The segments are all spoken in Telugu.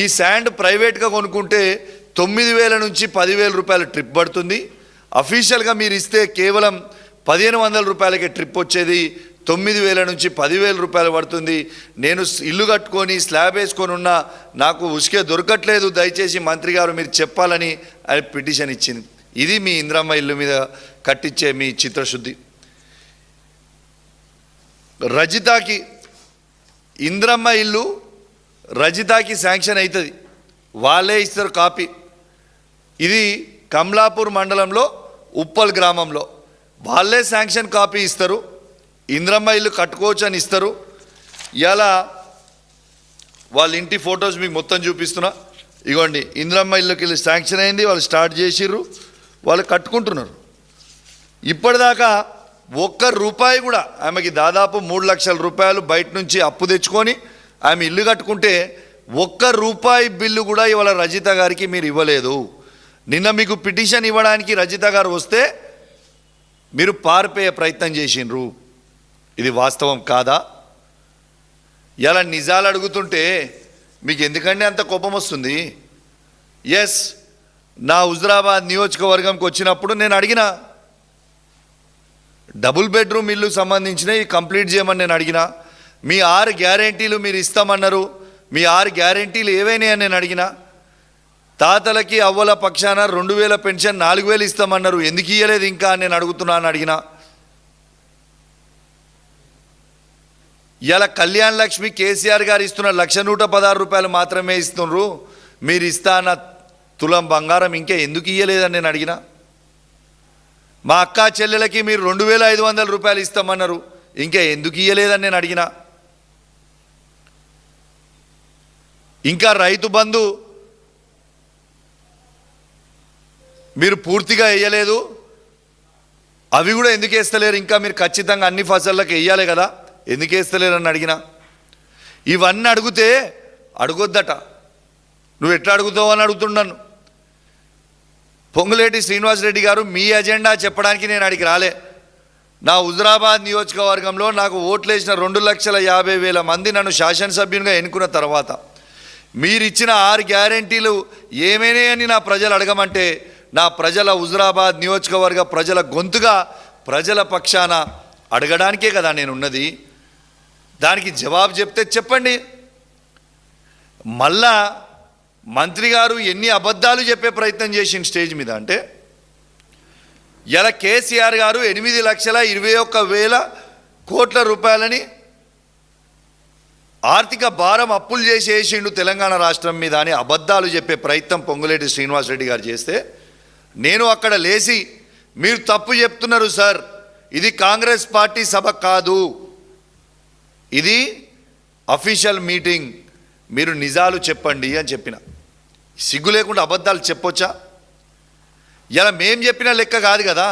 ఈ శాండ్ ప్రైవేట్గా కొనుక్కుంటే 9,000 నుంచి 10,000 రూపాయలు ట్రిప్ పడుతుంది. అఫీషియల్గా మీరు ఇస్తే కేవలం 1,500 రూపాయలకే ట్రిప్ వచ్చేది. 9,000 నుంచి 10,000 రూపాయలు పడుతుంది. నేను ఇల్లు కట్టుకొని స్లాబ్ వేసుకొని ఉన్నా, నాకు ఉసుకే దొరకట్లేదు, దయచేసి మంత్రి గారు మీరు చెప్పాలని ఆయన పిటిషన్ ఇచ్చింది. ఇది మీ ఇంద్రమ్మ ఇల్లు మీద కట్టించే మీ చిత్రశుద్ధి. రజితాకి ఇంద్రమ్మ ఇల్లు రజితాకి శాంక్షన్ అవుతుంది, వాళ్ళే ఇస్తారు కాపీ. ఇది కమలాపూర్ మండలంలో ఉప్పల్ గ్రామంలో వాళ్ళే శాంక్షన్ కాపీ ఇస్తారు. ఇంద్రమ్మ ఇల్లు కట్టుకోవచ్చు అని ఇస్తారు. ఇలా వాళ్ళ ఇంటి ఫొటోస్ మీకు మొత్తం చూపిస్తున్నా. ఇగోండి, ఇంద్రమ్మ ఇల్లుకి శాంక్షన్ అయింది, వాళ్ళు స్టార్ట్ చేసిర్రు, వాళ్ళు కట్టుకుంటున్నారు. ఇప్పటిదాకా ఒక్క రూపాయి కూడా ఆమెకి దాదాపు 3 లక్షల రూపాయలు బయట నుంచి అప్పు తెచ్చుకొని ఆమె ఇల్లు కట్టుకుంటే ఒక్క రూపాయి బిల్లు కూడా ఇవాళ రజిత గారికి మీరు ఇవ్వలేదు. నిన్న మీకు పిటిషన్ ఇవ్వడానికి రజిత గారు వస్తే మీరు పారిపోయే ప్రయత్నం చేసిండ్రు. ఇది వాస్తవం కాదా? ఇలా నిజాలు అడుగుతుంటే మీకు ఎందుకంటే అంత కోపం వస్తుంది? ఎస్, నా హుజరాబాద్ నియోజకవర్గంకి వచ్చినప్పుడు నేను అడిగిన డబుల్ బెడ్రూమ్ ఇల్లు సంబంధించినవి కంప్లీట్ చేయమని నేను అడిగిన. మీ 6 గ్యారెంటీలు మీరు ఇస్తామన్నారు, మీ 6 గ్యారెంటీలు ఏవైనా అని నేను అడిగిన. తాతలకి అవ్వల పక్షాన 2,000 పెన్షన్ 4,000 ఇస్తామన్నారు, ఎందుకు ఇవ్వలేదు ఇంకా నేను అడుగుతున్నాను అడిగిన. ఇలా కళ్యాణ్ లక్ష్మి కేసీఆర్ గారు ఇస్తున్న 1,116 రూపాయలు మాత్రమే ఇస్తున్నారు, మీరు ఇస్తా అన్న తులం బంగారం ఇంకా ఎందుకు ఇవ్వలేదని నేను అడిగిన. మా అక్క చెల్లెలకి మీరు 2,500 రూపాయలు ఇస్తామన్నారు, ఇంకా ఎందుకు ఇవ్వలేదని నేను అడిగిన. ఇంకా రైతు బంధు మీరు పూర్తిగా వేయలేదు, అవి కూడా ఎందుకు వేస్తలేరు? ఇంకా మీరు ఖచ్చితంగా అన్ని ఫసళ్ళకి వేయాలి కదా, ఎందుకు వేస్తలేరు అని అడిగిన. ఇవన్నీ అడిగితే అడగొద్దట, నువ్వు ఎట్లా అడుగుతావు అని అడుగుతున్నాను. పొంగులేటి శ్రీనివాసరెడ్డి గారు మీ ఎజెండా చెప్పడానికి నేను అడిగి రాలే. నా హుజరాబాద్ నియోజకవర్గంలో నాకు ఓట్లేసిన 2,50,000 మంది నన్ను శాసనసభ్యునిగా ఎన్నుకున్న తర్వాత మీరిచ్చిన 6 గ్యారెంటీలు ఏమైనా అని నా ప్రజలు అడగమంటే, నా ప్రజల హుజరాబాద్ నియోజకవర్గ ప్రజల గొంతుగా ప్రజల పక్షాన అడగడానికే కదా నేను ఉన్నది. దానికి జవాబు చెప్తే చెప్పండి. మళ్ళా మంత్రి గారు ఎన్ని అబద్ధాలు చెప్పే ప్రయత్నం చేసిన స్టేజ్ మీద అంటే, ఇలా కేసీఆర్ గారు 8,21,000 కోట్ల రూపాయలని ఆర్థిక భారం అప్పులు చేసి వేసిండు తెలంగాణ రాష్ట్రం మీద అని అబద్ధాలు చెప్పే ప్రయత్నం పొంగులేటి శ్రీనివాసరెడ్డి గారు చేస్తే, నేను అక్కడ లేచి మీరు తప్పు చెప్తున్నారు సార్, ఇది కాంగ్రెస్ పార్టీ సభ కాదు, ఇది అఫీషియల్ మీటింగ్, మీరు నిజాలు చెప్పండి అని చెప్పిన. సిగ్గు లేకుండా అబద్ధాలు చెప్పొచ్చా? ఇలా మేం చెప్పిన లెక్క కాదు కదా.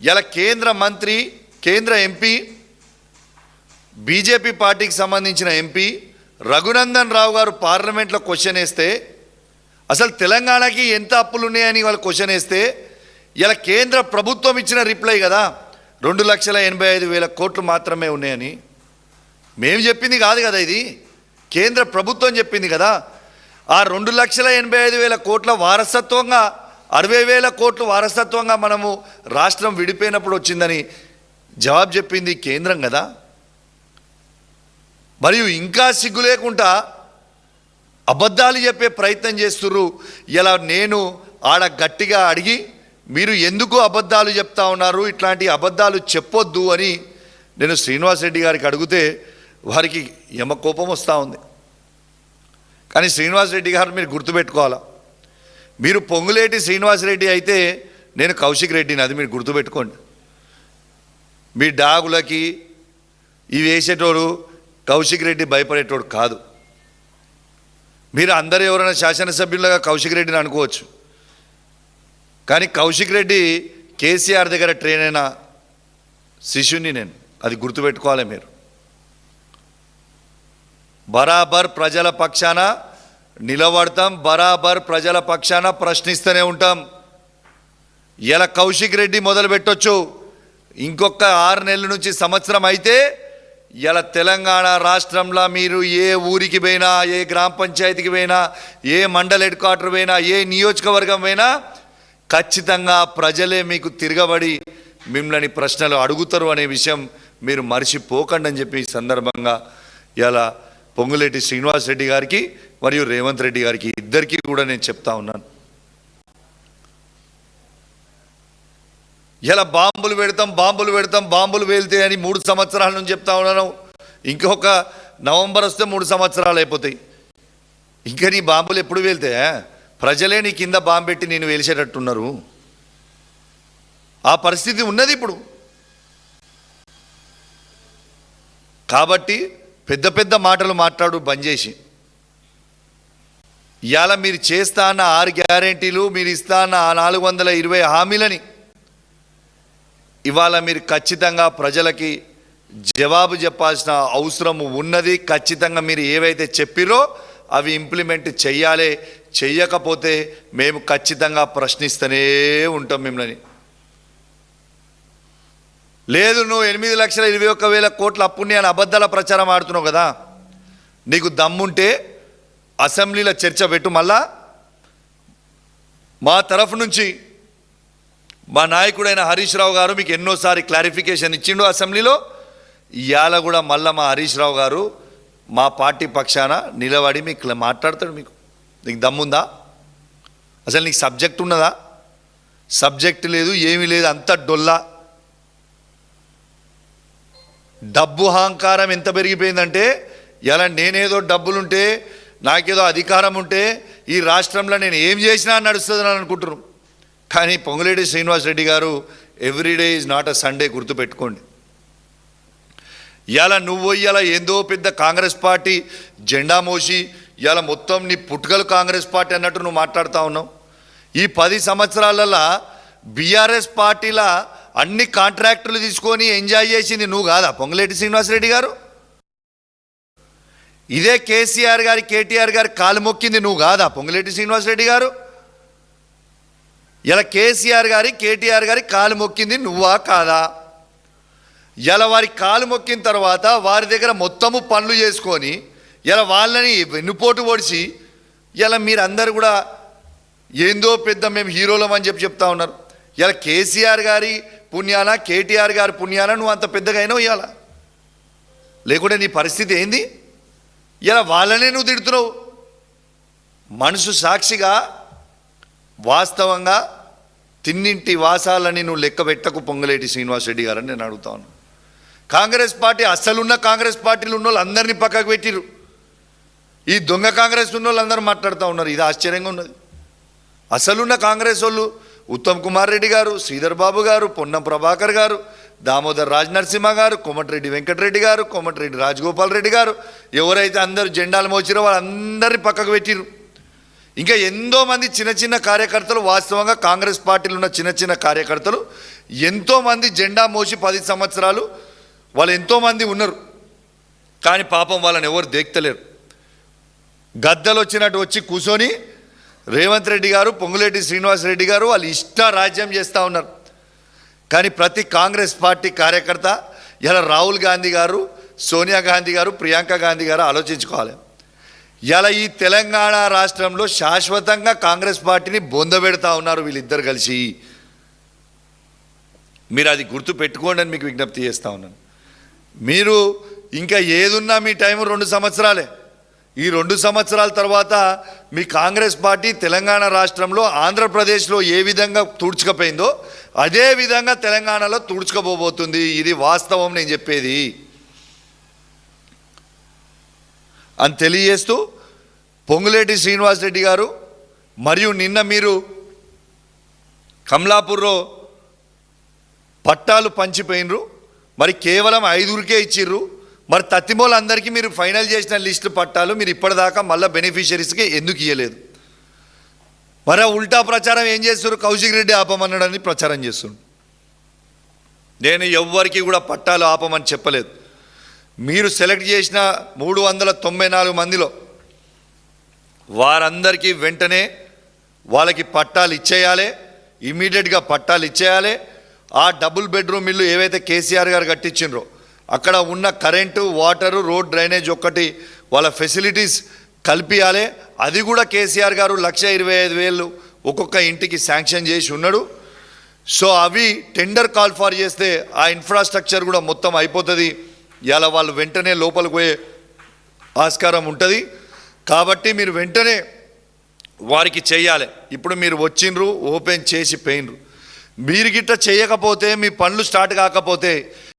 ఇలా కేంద్ర మంత్రి, కేంద్ర ఎంపీ, బీజేపీ పార్టీకి సంబంధించిన ఎంపీ రఘునందన్ రావు గారు పార్లమెంట్లో క్వశ్చన్ వేస్తే, అసలు తెలంగాణకి ఎంత అప్పులు ఉన్నాయని వాళ్ళు క్వశ్చన్ వేస్తే, ఇలా కేంద్ర ప్రభుత్వం ఇచ్చిన రిప్లై కదా 2,85,000 కోట్లు మాత్రమే ఉన్నాయని. మేము చెప్పింది కాదు కదా, ఇది కేంద్ర ప్రభుత్వం చెప్పింది కదా. ఆ 2,85,000 కోట్ల వారసత్వంగా 60,000 కోట్లు వారసత్వంగా మనము రాష్ట్రం విడిపోయినప్పుడు వచ్చిందని జవాబు చెప్పింది కేంద్రం కదా. మరియు ఇంకా సిగ్గు లేకుండా అబద్ధాలు చెప్పే ప్రయత్నం చేస్తున్నారు. ఇలా నేను ఆడ గట్టిగా అడిగి మీరు ఎందుకు అబద్ధాలు చెప్తా ఉన్నారు, ఇట్లాంటి అబద్ధాలు చెప్పొద్దు అని నేను శ్రీనివాసరెడ్డి గారికి అడిగితే వారికి యమ కోపం వస్తూ ఉంది. కానీ శ్రీనివాసరెడ్డి గారు మీరు గుర్తుపెట్టుకోవాలా, మీరు పొంగులేటి శ్రీనివాసరెడ్డి అయితే నేను కౌశిక్ రెడ్డిని, అది మీరు గుర్తుపెట్టుకోండి. మీ డాగులకి ఇవి వేసేటోడు కౌశిక్ రెడ్డి భయపడేటోడు కాదు. మీరు అందరూ ఎవరైనా శాసనసభ్యులుగా కౌశిక్ రెడ్డిని అనుకోవచ్చు, కానీ కౌశిక్ రెడ్డి కేసీఆర్ దగ్గర ట్రైన్ అయిన శిష్యుని నేను, అది గుర్తుపెట్టుకోవాలి మీరు. బరాబర్ ప్రజల పక్షాన నిలబడతాం, బరాబర్ ప్రజల పక్షాన ప్రశ్నిస్తూనే ఉంటాం. ఇలా కౌశిక్ రెడ్డి మొదలు పెట్టొచ్చు, ఇంకొక 6 నెలల నుంచి సంవత్సరం అయితే ఇలా తెలంగాణ రాష్ట్రంలో మీరు ఏ ఊరికి పోయినా, ఏ గ్రామ పంచాయతీకి పోయినా, ఏ మండల హెడ్ క్వార్టర్ పోయినా, ఏ నియోజకవర్గం పోయినా ఖచ్చితంగా ప్రజలే మీకు తిరగబడి మిమ్మల్ని ప్రశ్నలు అడుగుతారు అనే విషయం మీరు మర్చిపోకండి అని చెప్పి ఈ సందర్భంగా ఇలా పొంగులేటి శ్రీనివాస్ రెడ్డి గారికి మరియు రేవంత్ రెడ్డి గారికి ఇద్దరికీ కూడా నేను చెప్తా ఉన్నాను. ఇలా బాంబులు పెడతాం బాంబులు పేలితే అని 3 సంవత్సరాల నుంచి చెప్తా ఉన్నాను. ఇంకొక నవంబర్ వస్తే 3 సంవత్సరాలు అయిపోతాయి. ఇంకా నీ బాంబులు ఎప్పుడు పేలితే? ప్రజలే నీ కింద బాంబు పెట్టి నేను వేల్చేటట్టున్నారు. ఆ పరిస్థితి ఉన్నది ఇప్పుడు. కాబట్టి పెద్ద పెద్ద మాటలు మాట్లాడు బంద్ చేసి, ఇవాళ మీరు చేస్తా అన్న 6 గ్యారెంటీలు, మీరు ఇస్తా అన్న 420 హామీలని ఇవాళ మీరు ఖచ్చితంగా ప్రజలకి జవాబు చెప్పాల్సిన అవసరం ఉన్నది. ఖచ్చితంగా మీరు ఏవైతే చెప్పిరో అవి ఇంప్లిమెంట్ చెయ్యాలి. చెయ్యకపోతే మేము ఖచ్చితంగా ప్రశ్నిస్తూనే ఉంటాం మిమ్మల్ని. లేదు నువ్వు 8,21,000 కోట్ల అప్పుని అని అబద్ధాల ప్రచారం ఆడుతున్నావు కదా, నీకు దమ్ముంటే అసెంబ్లీలో చర్చ పెట్టు. మళ్ళా మా తరఫు నుంచి మా నాయకుడైన హరీష్ రావు గారు మీకు ఎన్నోసారి క్లారిఫికేషన్ ఇచ్చిండు అసెంబ్లీలో. ఇవాళ కూడా మళ్ళీ మా హరీష్ రావు గారు మా పార్టీ పక్షాన నిలబడి మీకు మాట్లాడతాడు. నీకు దమ్ముందా? అసలు నీకు సబ్జెక్ట్ ఉన్నదా? సబ్జెక్ట్ లేదు, ఏమీ లేదు, అంత డొల్లా. డబ్బు అహంకారం ఎంత పెరిగిపోయిందంటే ఇలా నేనేదో డబ్బులుంటే, నాకేదో అధికారం ఉంటే ఈ రాష్ట్రంలో నేను ఏం చేసినా నడుస్తుందని అనుకుంటున్నాను. కానీ పొంగులేటి శ్రీనివాస్ రెడ్డి గారు everyday is not a Sunday, గుర్తుపెట్టుకోండి. ఇలా నువ్వు ఇలా ఏందో పెద్ద కాంగ్రెస్ పార్టీ జెండా మోసి ఇలా మొత్తం నీ పుట్టుకలు కాంగ్రెస్ పార్టీ అన్నట్టు నువ్వు మాట్లాడుతూ ఉన్నావు. ఈ 10 సంవత్సరాలలో బీఆర్ఎస్ పార్టీల అన్ని కాంట్రాక్టులు తీసుకొని ఎంజాయ్ చేసింది నువ్వు కాదా పొంగులేటి శ్రీనివాస్ రెడ్డి గారు? ఇదే కేసీఆర్ గారి కేటీఆర్ గారి కాలు మొక్కింది నువ్వు కాదా పొంగులేటి శ్రీనివాస్ రెడ్డి గారు? ఇలా కేసీఆర్ గారి కేటీఆర్ గారి కాలు మొక్కింది నువ్వా కాదా? ఇలా వారి కాలు మొక్కిన తర్వాత వారి దగ్గర మొత్తము పనులు చేసుకొని ఇలా వాళ్ళని వెన్నుపోటు పొడిచి ఇలా మీరందరూ కూడా ఏందో పెద్ద మేము హీరోలం అని చెప్తా ఉన్నారు. ఇలా కేసీఆర్ గారి పుణ్యాన కేటీఆర్ గారి పుణ్యాన నువ్వు అంత పెద్దగా అయినావు ఇవాళ. లేకుంటే నీ పరిస్థితి ఏంది? ఇలా వాళ్ళనే నువ్వు తిడుతున్నావు. మనసు సాక్షిగా వాస్తవంగా తిన్నింటి వాసాలని నువ్వు లెక్క పెట్టకు పొంగులేటి శ్రీనివాస్ రెడ్డి గారని నేను అడుగుతా ఉన్నాను. కాంగ్రెస్ పార్టీ అసలున్న కాంగ్రెస్ పార్టీలు ఉన్న వాళ్ళు అందరినీ పక్కకు పెట్టిరు. ఈ దొంగ కాంగ్రెస్ ఉన్న వాళ్ళు అందరూ మాట్లాడుతూ ఉన్నారు. ఇది ఆశ్చర్యంగా ఉన్నది. అసలున్న కాంగ్రెస్ వాళ్ళు ఉత్తమ్ కుమార్ రెడ్డి గారు, శ్రీధర్ బాబు గారు, పొన్నం ప్రభాకర్ గారు, దామోదర్ రాజ్ నరసింహ గారు, కోమటిరెడ్డి వెంకటరెడ్డి గారు, కోమటిరెడ్డి రాజగోపాల్ రెడ్డి గారు, ఎవరైతే అందరూ జెండాలు మోచిరో వాళ్ళందరినీ పక్కకు పెట్టిరు. ఇంకా ఎంతోమంది చిన్న చిన్న కార్యకర్తలు, వాస్తవంగా కాంగ్రెస్ పార్టీలో ఉన్న చిన్న చిన్న కార్యకర్తలు ఎంతోమంది జెండా మోసి 10 సంవత్సరాలు వాళ్ళు ఎంతోమంది ఉన్నారు. కానీ పాపం వాళ్ళని ఎవరు దేక్తలేరు. గద్దలు వచ్చినట్టు వచ్చి కూర్చొని రేవంత్ రెడ్డి గారు, పొంగులేటి శ్రీనివాస్ రెడ్డి గారు వాళ్ళు ఇష్ట రాజ్యం చేస్తూ ఉన్నారు. కానీ ప్రతి కాంగ్రెస్ పార్టీ కార్యకర్త ఇలా రాహుల్ గాంధీ గారు, సోనియా గాంధీ గారు, ప్రియాంక గాంధీ గారు ఆలోచించుకోవాలి. ఇలా ఈ తెలంగాణ రాష్ట్రంలో శాశ్వతంగా కాంగ్రెస్ పార్టీని బొందబెడతా ఉన్నారు వీళ్ళిద్దరు కలిసి. మీరు అది గుర్తు పెట్టుకోండి అని మీకు విజ్ఞప్తి చేస్తూ ఉన్నాను. మీరు ఇంకా ఏదున్నా మీ టైం 2 సంవత్సరాలే. ఈ 2 సంవత్సరాల తర్వాత మీ కాంగ్రెస్ పార్టీ తెలంగాణ రాష్ట్రంలో ఆంధ్రప్రదేశ్లో ఏ విధంగా తుడుచుకపోయిందో అదే విధంగా తెలంగాణలో తుడుచుకోబోతుంది. ఇది వాస్తవం నేను చెప్పేది అని తెలియజేస్తూ, పొంగులేటి శ్రీనివాస్ రెడ్డి గారు మరియు నిన్న మీరు కమలాపూర్లో పట్టాలు పంచిపోయినరు, మరి కేవలం 5కే ఇచ్చిర్రు. మరి తత్తిమోళ్ళందరికీ మీరు ఫైనల్ చేసిన లిస్టు పట్టాలు మీరు ఇప్పటిదాకా మళ్ళీ బెనిఫిషరీస్కి ఎందుకు ఇవ్వలేదు? మరి ఉల్టా ప్రచారం ఏం చేస్తున్నారు? కౌశిక్ రెడ్డి ఆపమన్నాడని ప్రచారం చేస్తున్నారు. నేను ఎవ్వరికి కూడా పట్టాలు ఆపమని చెప్పలేదు. మీరు సెలెక్ట్ చేసిన 394 మందిలో వారందరికీ వెంటనే వాళ్ళకి పట్టాలు ఇచ్చేయాలి, ఇమ్మీడియట్గా పట్టాలు ఇచ్చేయాలి. ఆ డబుల్ బెడ్రూమ్ ఇల్లు ఏవైతే కేసీఆర్ గారు కట్టించిండ్రో అక్కడ ఉన్న కరెంటు వాటరు రోడ్ డ్రైనేజ్ ఒక్కటి వాళ్ళ ఫెసిలిటీస్ కల్పియాలి. అది కూడా కేసీఆర్ గారు 1,25,000 ఒక్కొక్క ఇంటికి శాంక్షన్ చేసి ఉన్నాడు. సో అవి టెండర్ కాల్ ఫార్ చేస్తే ఆ ఇన్ఫ్రాస్ట్రక్చర్ కూడా మొత్తం అయిపోతుంది. ఇలా వాళ్ళు వెంటనే లోపలికి పోయే ఆస్కారం ఉంటుంది. కాబట్టి మీరు వెంటనే వారికి చేయాలి. ఇప్పుడు మీరు వచ్చిండ్రు, ఓపెన్ చేసి పోయినరు. మీరు గిట్ట చేయకపోతే, మీ పనులు స్టార్ట్ కాకపోతే